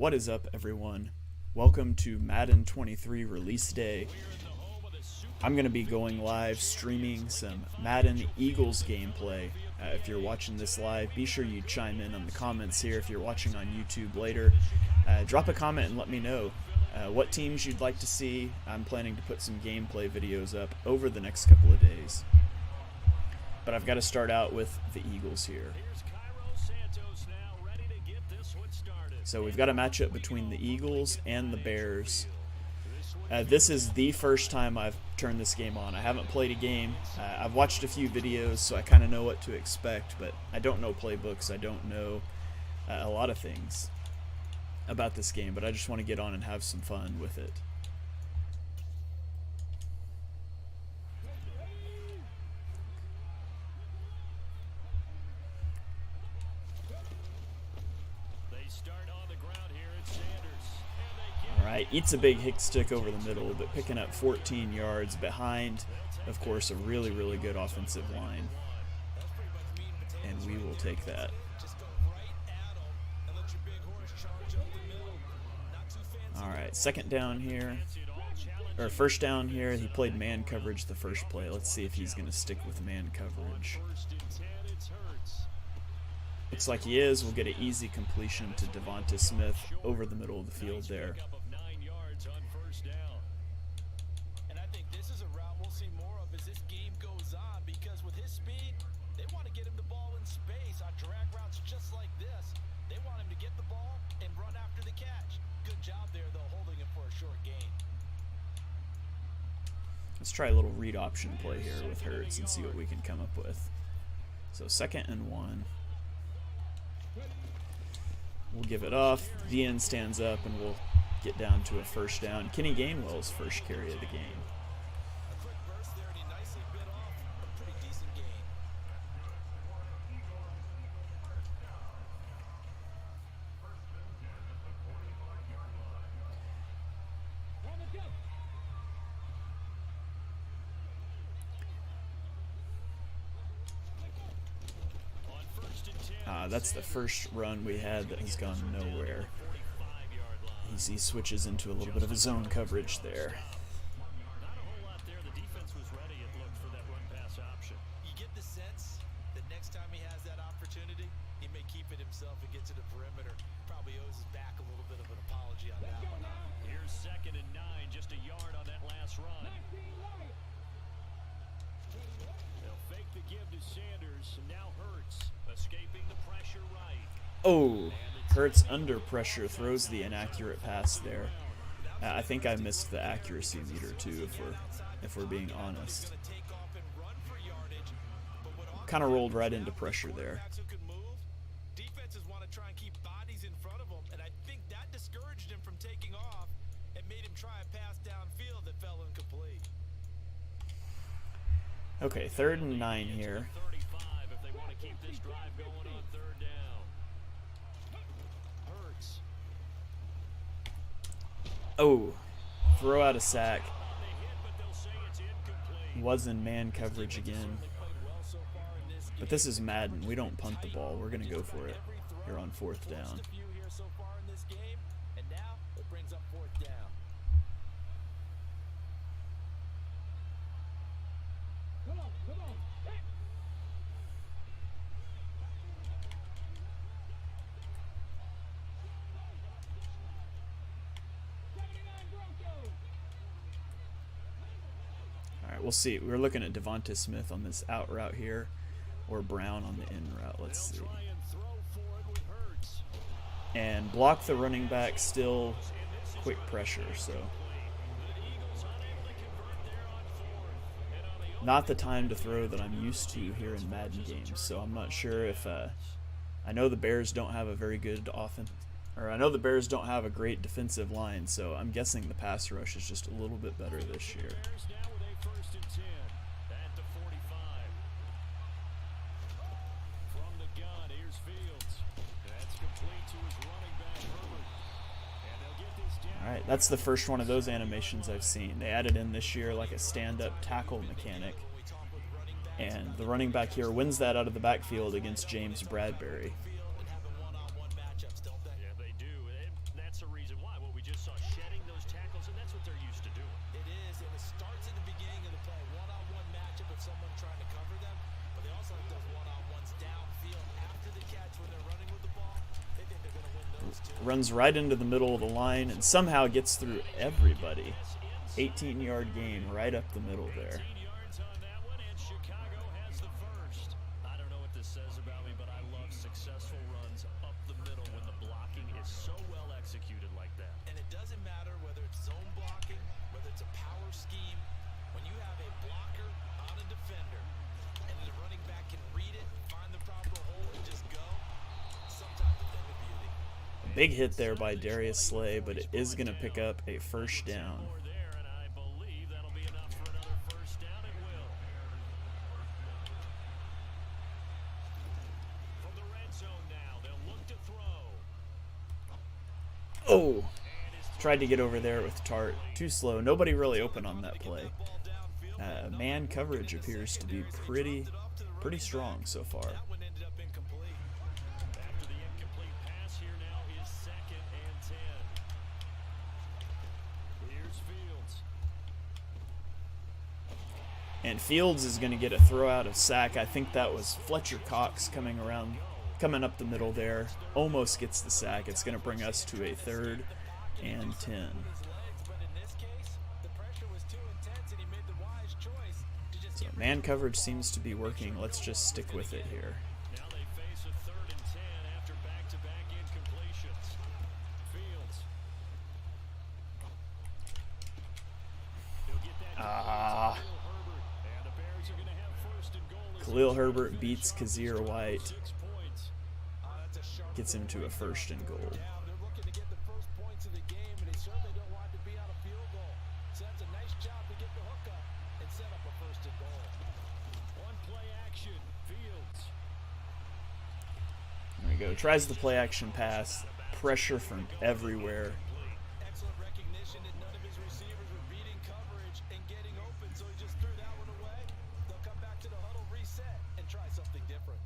What is up, everyone? Welcome to Madden 23 release day. I'm going to be going live streaming some Madden Eagles gameplay. If you're watching this live, be sure you chime in on the comments here. If you're watching on YouTube later, drop a comment and let me know what teams you'd like to see. I'm planning to put some gameplay videos up over the next couple of days. But I've got to start out with the Eagles here. So we've got a matchup between the Eagles and the Bears. This is the first time I've turned this game on. I haven't played a game. I've watched a few videos, so I kind of know what to expect, but I don't know playbooks. I don't know a lot of things about this game, but I just want to get on and have some fun with it. Alright, eats a big hick stick over the middle, but picking up 14 yards behind, of course, a really, really good offensive line. And we will take that. Alright, second down here, or first down here. He played man coverage the first play. Let's see if he's going to stick with man coverage. Looks like he is. We'll get an easy completion to Devonta Smith over the middle of the field there. And I think this is a route we'll see more of as this game goes on, because with his speed, they want to get him the ball in space on drag routes just like this. They want him to get the ball and run after the catch. Good job there, though, holding him for a short gain. Let's try a little read option play here with Hurts and see what we can come up with. So 2nd and 1. We'll give it off. The end stands up, and we'll get down to a first down. Kenny Gainwell's first carry of the game. A quick burst there, and he nicely bit off a pretty decent gain. That's the first run we had that has gone nowhere. He switches into a little bit of a zone coverage there. You get the sense that next time he has that opportunity, he may keep it himself and get to the perimeter. Probably owes his back a little bit of an apology on that one. Here's 2nd and 9, just a yard on that last run. They'll fake the give to Sanders, and now Hurts escaping the pressure right. Oh, Hurts under pressure throws the inaccurate pass there. I think I missed the accuracy meter too, if we're being honest. Kind of rolled right into pressure there. Defenses want to try and keep bodies in front of him, and I think that discouraged him from taking off and made him try a pass downfield that fell incomplete. Okay, 3rd and 9 here. 35 if they want to keep this drive going on 3rd down. Hurts. Oh, throw out a sack. Was in man coverage again. But this is Madden. We don't punt the ball. We're going to go for it here on 4th down. Alright, we'll see. We're looking at Devonta Smith on this out route here, or Brown on the in route. Let's see. And block the running back, still quick pressure, so not the time to throw that I'm used to here in Madden games. So I'm not sure if I know the Bears don't have a very good offense, or I know the Bears don't have a great defensive line, so I'm guessing the pass rush is just a little bit better this year. Alright, that's the first one of those animations I've seen. They added in this year like a stand-up tackle mechanic. And the running back here wins that out of the backfield against James Bradbury. Yeah, they do. That's runs right into the middle of the line and somehow gets through everybody. 18-yard gain right up the middle there. 18 yards on that one, and Chicago has the first. I don't know what this says about me, but I love successful runs up the middle when the blocking is so well executed like that. And it doesn't matter whether it's zone blocking, whether it's a power scheme. When you have a blocker on a defender, and the running back can read it, find the proper hole, and just go, sometimes a thing of beauty. A big hit there by Darius Slay, but it is going to pick up a first down. More there, and I believe that'll be enough for another first down. It will. From the red zone now, they'll look to throw. Oh, tried to get over there with Tart. Too slow. Nobody really open on that play. Man coverage appears to be pretty strong so far. That one ended up incomplete. After the incomplete pass, here now is 2nd and 10. Here's Fields. And Fields is going to get a throw out of sack. I think that was Fletcher Cox coming up the middle there. Almost gets the sack. It's going to bring us to a 3rd and 10. His legs, but in this case, the pressure was too intense, and he made the wise choice to just So man coverage seems to be working. Let's just stick with it here. Now they face a 3rd and 10 after back-to-back incompletions. Fields. He'll get that Ah. to Herbert, and the Bears are going to have 1st and goal. Khalil Herbert beats Kazir White. 6 points. that's a sharp Gets him to a 1st and goal. down. They're looking to get the first points of the game, and they certainly don't want to be out of field goal. So that's a nice job to get the hook up and set up a 1st and goal. One play action. Fields. There we go. Tries the play action pass. Pressure from everywhere. Excellent recognition that none of his receivers were beating coverage and getting open, so he just threw that one away. They'll come back to the huddle, reset, and try something different.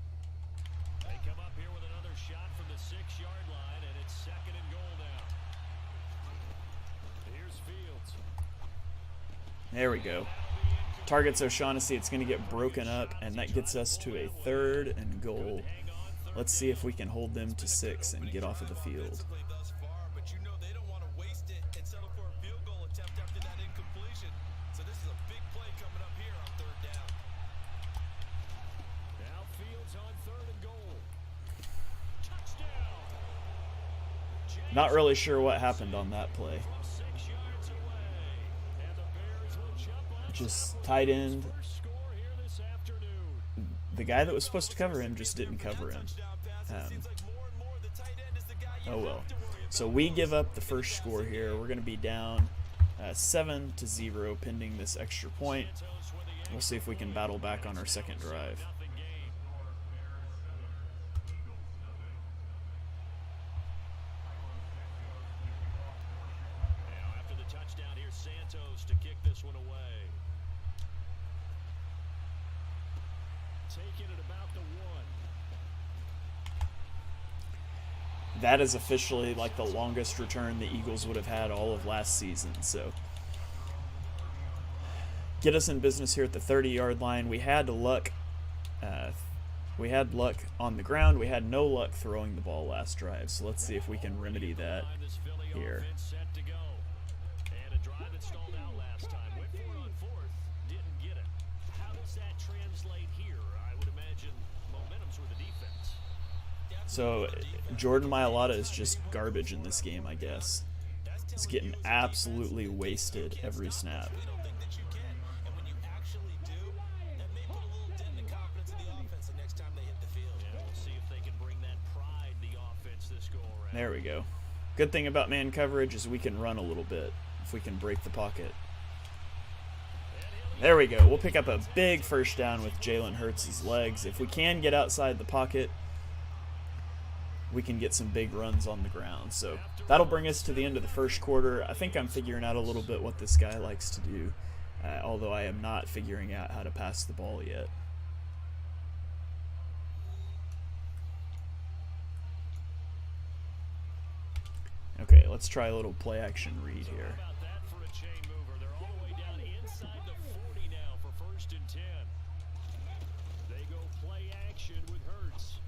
They come up here with another shot from the 6-yard line, and it's 2nd and goal now. Here's Fields. There we go. Targets O'Shaughnessy. It's going to get broken up, and that gets us to a 3rd and goal. Let's see if we can hold them to 6 and get off of the field. Thus far, but you know they don't want to waste it and settle for a field goal attempt after that incompletion. So this is a big play coming up here on 3rd down. Now Fields on 3rd and goal. Touchdown. Not really sure what happened on that play. From 6 yards away. And the Bears will jump on Just tight end. first score here this afternoon. The guy that was supposed to cover him just didn't cover him. Oh well. So we give up the first score here. We're going to be down 7-0 pending this extra point. We'll see if we can battle back on our second drive. Nothing game. Now after the touchdown, here's Santos to kick this one away. Taking it about the 1. That is officially like the longest return the Eagles would have had all of last season. So get us in business here at the 30-yard line. We had luck. We had luck on the ground. We had no luck throwing the ball last drive. So let's see if we can remedy that This Philly here. offense set to go. And a drive that stalled out last time. Went for it on 4th. Didn't get it. How does that translate here? I would imagine momentum's with the defense. So Jordan Mailata is just garbage in this game, I guess. He's getting absolutely wasted every snap. They don't think that you can, and when you actually do, that may put a little dent in the confidence of the offense the next time they hit the field. Yeah, we'll see if they can bring that pride the offense this go around. There we go. Good thing about man coverage is we can run a little bit if we can break the pocket. There we go. We'll pick up a big first down with Jalen Hurts' legs. If we can get outside the pocket, we can get some big runs on the ground. So that'll bring us to the end of the first quarter. I think I'm figuring out a little bit what this guy likes to do, although I am not figuring out how to pass the ball yet. Okay, let's try a little play action read here. How about that for a chain mover? They're all the way down inside the 40 now for 1st and 10. They go play action with Hurts.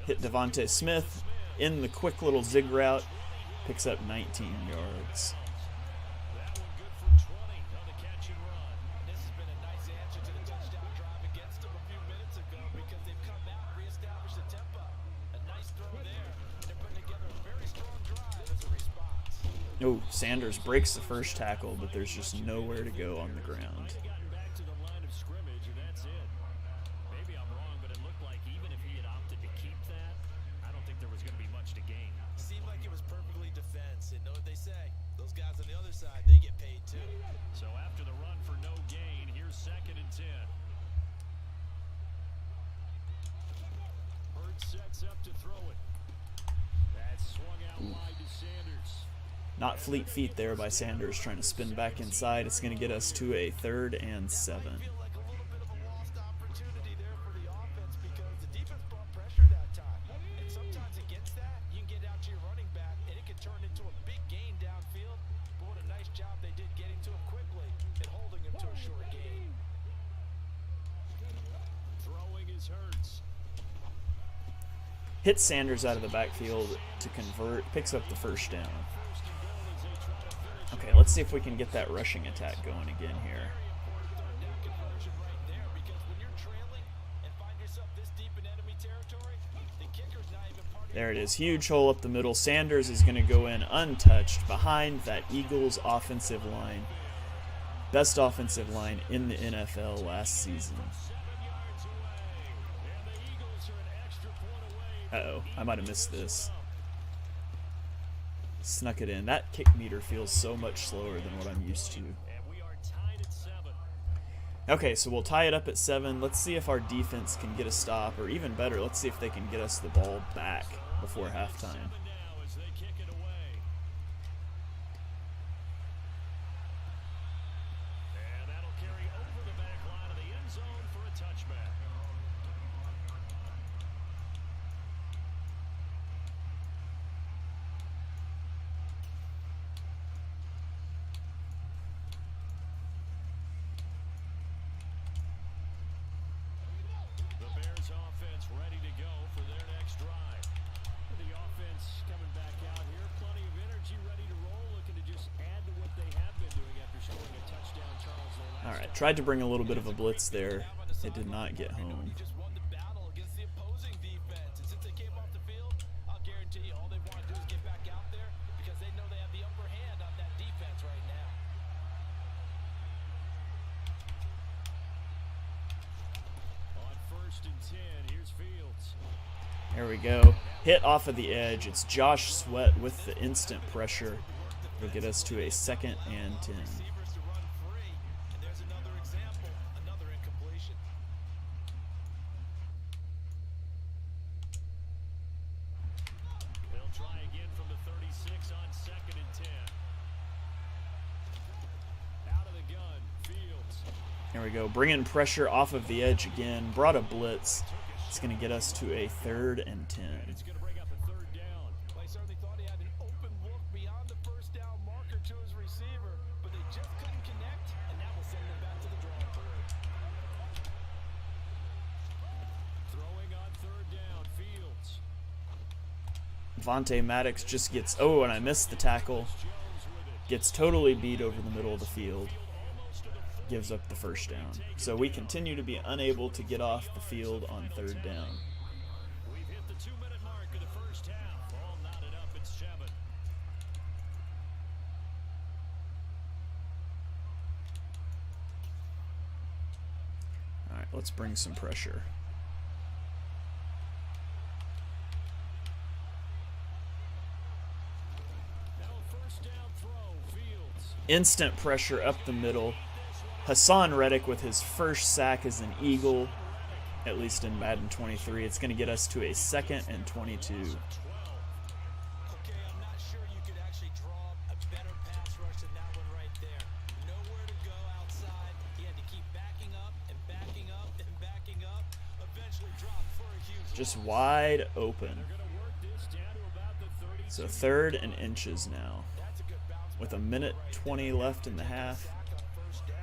Hit Devontae Smith, in the quick little zig route, picks up 19 yards. That one good for 20 on the catch and run. This has been a nice answer to the touchdown drive against them a few minutes ago because they've come out and reestablished the tempo. A nice throw there. They're putting together a very strong drive as a response. Oh, Sanders breaks the first tackle, but there's just nowhere to go on the ground. Gotten back to the line of scrimmage, and that's it. Maybe I'm wrong, but it looked like even if he had opted to keep that, I don't think there was going to be much to gain. Seemed like it was perfectly defense. And know what they say? Those guys on the other side, they get paid too. So after the run for no gain, here's 2nd and 10. Hurts sets up to throw it. That's swung out wide to Sanders. Not fleet feet there by Sanders, trying to spin back inside. It's going to get us to a 3rd and 7. Feel like a little bit of a lost opportunity there for the offense because the defense brought pressure that time. And sometimes against that, you can get out to your running back and it can turn into a big gain downfield. But what a nice job they did getting to him quickly and holding him to a short gain. Throwing is Hurts. Hits Sanders out of the backfield to convert, picks up the first down. Okay, let's see if we can get that rushing attack going again here. Third down conversion right there because when you're trailing and find yourself this deep in enemy territory, the kicker's not even part of There it is, huge hole up the middle. Sanders is going to go in untouched behind that Eagles offensive line. Best offensive line in the NFL last season. 7 yards away. And the Eagles are an extra point away. Uh-oh, I might have missed this. Snuck it in. That kick meter feels so much slower than what I'm used to. And we are tied at 7. Okay, so we'll tie it up at 7. Let's see if our defense can get a stop, or even better, let's see if they can get us the ball back before halftime. 7 now as they kick it away. And that'll carry over the back line of the end zone for a touchback. The Bears offense ready to go for their next drive. The offense coming back out here, plenty of energy, ready to roll, looking to just add to what they have been doing after scoring a touchdown, Charles. All right, tried to bring a little bit of a blitz there. It did not get home. You just won the battle against the opposing defense. And since they came off the field, I'll guarantee you all they want to do is get back out there because they know they have the upper hand on that defense right now. On 1st and 10, here's Fields. There we go. Hit off of the edge. It's Josh Sweat with the instant pressure. It'll get us to a 2nd and 10. Receivers to run free. And there's another example, another incompletion. They'll try again from the 36 on 2nd and 10. Out of the gun, Fields. There we go. Bringing pressure off of the edge again. Brought a blitz. It's going to get us to a 3rd and 10. It's going to bring up a 3rd down. They certainly thought he had an open look beyond the first down marker to his receiver, but they just couldn't connect, and that will send them back to the drawing board. Throwing on 3rd down, Fields. Vontae Maddox just gets... Oh, and I missed the tackle. Jones with it. Gets totally beat over the middle of the field. Gives up the first down. So we continue to be unable to get off the field on 3rd down. We've hit the 2-minute mark of the first half. All knotted up at 7. All right, let's bring some pressure. Now a 1st down throw, Fields. Instant pressure up the middle. Hassan Reddick with his first sack as an Eagle, at least in Madden 23. It's going to get us to a 2nd and 22. Okay, I'm not sure you could actually draw a better pass rush than that one right there. Nowhere to go outside. He had to keep backing up and backing up and backing up. Eventually dropped for a huge Just loss. wide open. They're going to work this down to about the 32. So 3rd and inches now. That's a good bounce With back a minute right 20 there. left in the half. Sack on first down.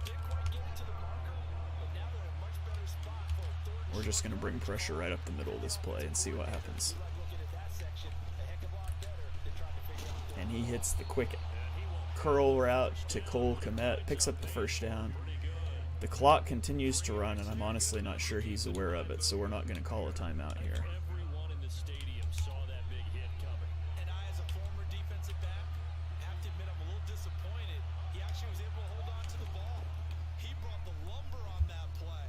Didn't quite get it to the marker, but now they're in a much better spot for a 3rd and We're just going to bring pressure right up the middle of this play and see what happens. short. Looking at that second he hits the quick curl route to Cole Kmet, picks up the first down. The clock continues to run, and I'm honestly not sure he's aware of it, so we're not going to call a timeout here. Everyone in the stadium saw that big hit coming. And I, as a former defensive back, have to admit I'm a little disappointed. He actually was able to hold on to the ball. He brought the lumber on that play.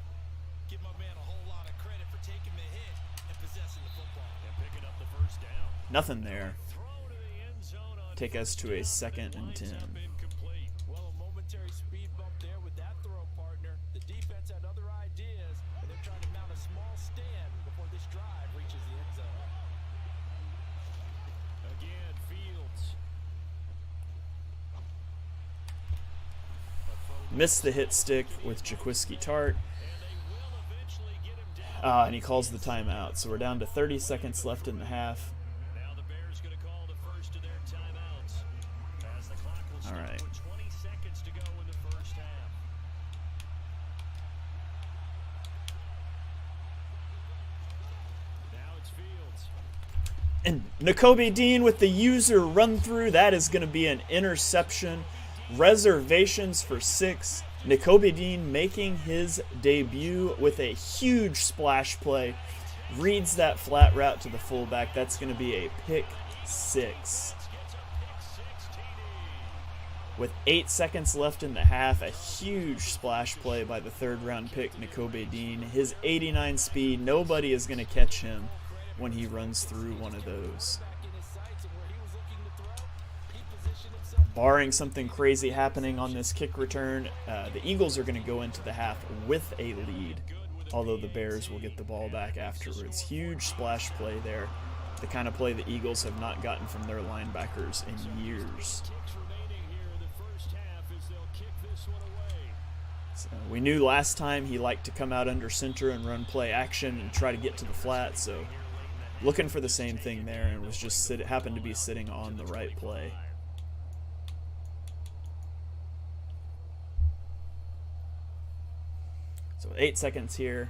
Give my man a whole lot of credit for taking the hit and possessing the football. And picking up the first down. Nothing there. Throw to the end zone on Take us to a 2nd and 10. incomplete. Well, a momentary speed bump there with that throw, partner. The defense had other ideas, and they're trying to mount a small stand before this drive reaches the end zone. Again, Fields. Missed the hit stick with Jaquiski Tart. And he calls the timeout. So we're down to 30 seconds left in the half. Now the Bears going to call the first of their timeouts. As the clock will start All right. with 20 seconds to go in the first half. Now it's Fields. And Nakobe Dean with the user run through. That is going to be an interception. Reservations for 6. Nakobe Dean making his debut with a huge splash play. Reads that flat route to the fullback. That's going to be a pick 6. With 8 seconds left in the half, a huge splash play by the 3rd round pick, Nakobe Dean. His 89 speed, nobody is going to catch him when he runs through one of those. Barring something crazy happening on this kick return, the Eagles are going to go into the half with a lead, although the Bears will get the ball back afterwards. Huge splash play there, the kind of play the Eagles have not gotten from their linebackers in years. So we knew last time he liked to come out under center and run play action and try to get to the flat, so looking for the same thing there, and was just happened to be sitting on the right play. So 8 seconds here,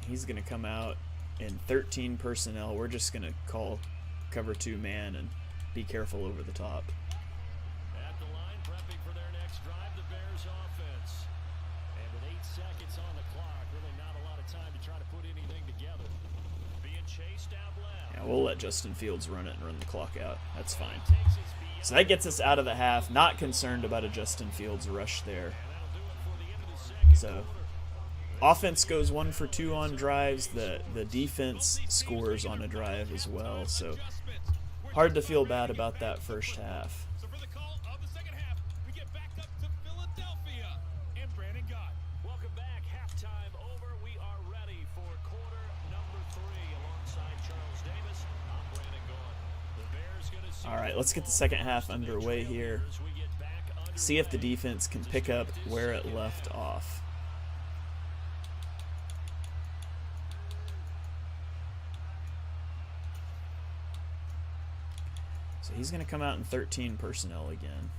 he's going to come out in 13 personnel. We're just going to call cover 2 man and be careful over the top. At the line, prepping for their next drive, the Bears offense. And with 8 seconds on the clock, really not a lot of time to try to put anything together. Being chased out left. Yeah, we'll let Justin Fields run it and run the clock out. That's fine. So that gets us out of the half. Not concerned about a Justin Fields rush there. So offense goes 1 for 2 on drives. The defense scores on a drive as well. So hard to feel bad about that first half. So for the call of the second half, we get back up to Philadelphia and Brandon Gott. Welcome back. Halftime over. We are ready for quarter number 3 alongside Charles Davis. I'm Brandon Gott. The Bears going to see. All right, let's get the second half underway here. See if the defense can pick up where it left off. So he's going to come out in 13 personnel again.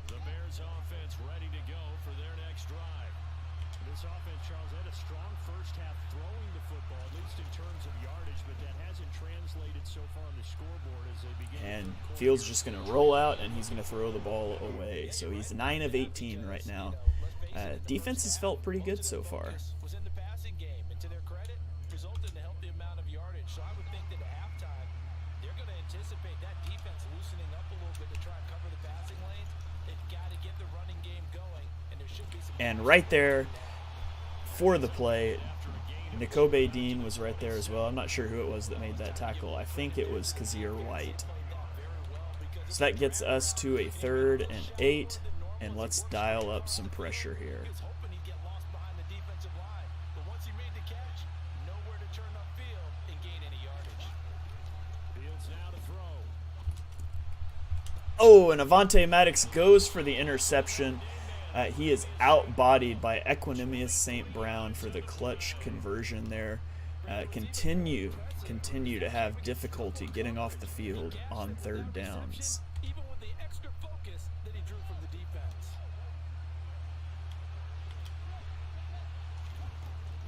The Bears offense ready to go for their next drive. This offense, Charles, had a strong first half throwing the football, at least in terms of yardage, but that hasn't translated so far on the scoreboard as they begin. And Fields just going to roll out, and he's going to throw the ball away. So he's 9 of 18 right now. Defense has felt pretty good so far. Was in the passing game, and to their credit, resulted in a healthy amount of yardage. So I would think that at halftime, they're going to anticipate that defense loosening up a little bit to try and cover the passing lanes. They've got to get the running game going, and there should be some. And right there for the play, Nakobe Dean was right there as well. I'm not sure who it was that made that tackle. I think it was Kazir White. So that gets us to a 3rd and 8, and let's dial up some pressure here. Hoping he'd get lost behind the defensive line, but once he made the catch, nowhere to turn upfield and gain any yardage. Fields now to throw. Oh, and Avonte Maddox goes for the interception. He is out-bodied by Equanimous St. Brown for the clutch conversion there. Continue to have difficulty getting off the field on 3rd downs. Even with the extra focus that he drew from the defense.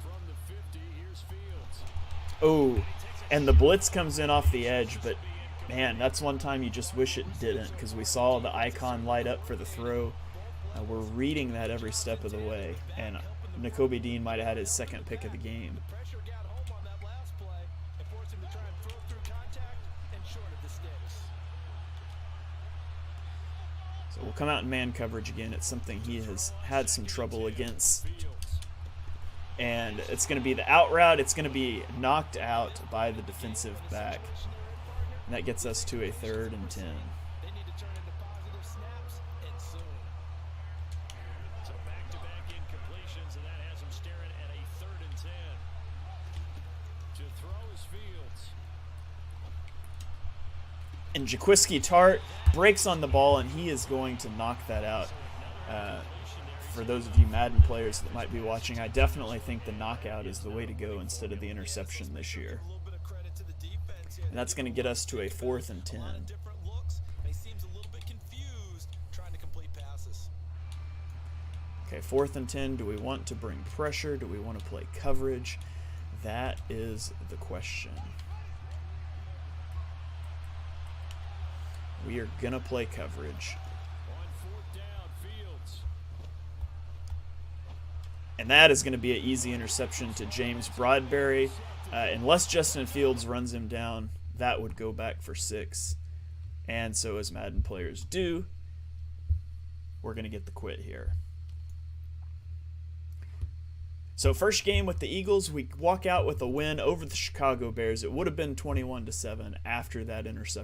From the 50, here's Fields. Oh, and the blitz comes in off the edge, but man, that's one time you just wish it didn't, because we saw the icon light up for the throw. We're reading that every step of the way, and Nakobe Dean might have had his second pick of the game. The pressure got home on that last play and forced him to try and throw through contact and short of the sticks. So we'll come out in man coverage again. It's something he has had some trouble against. And it's going to be the out route. It's going to be knocked out by the defensive back. And that gets us to a 3rd and 10. They need to turn into positive snaps and soon. So back-to-back incompletions, and that has him staring at a 3rd and 10. To throw is Fields. And Jaquiski Tart breaks on the ball, and he is going to knock that out. For those of you Madden players that might be watching, I definitely think the knockout is the way to go instead of the interception this year. A little bit of credit to the defense here. And that's going to get us to a 4th and 10. A lot of different looks, and he seems a little bit confused trying to complete passes. Okay, 4th and 10. Do we want to bring pressure? Do we want to play coverage? That is the question. We are going to play coverage. On 4th down, Fields. And that is going to be an easy interception to James Broadberry. Unless Justin Fields runs him down, that would go back for 6. And so as Madden players do, we're going to get the quit here. So first game with the Eagles, we walk out with a win over the Chicago Bears. It would have been 21-7 after that interception.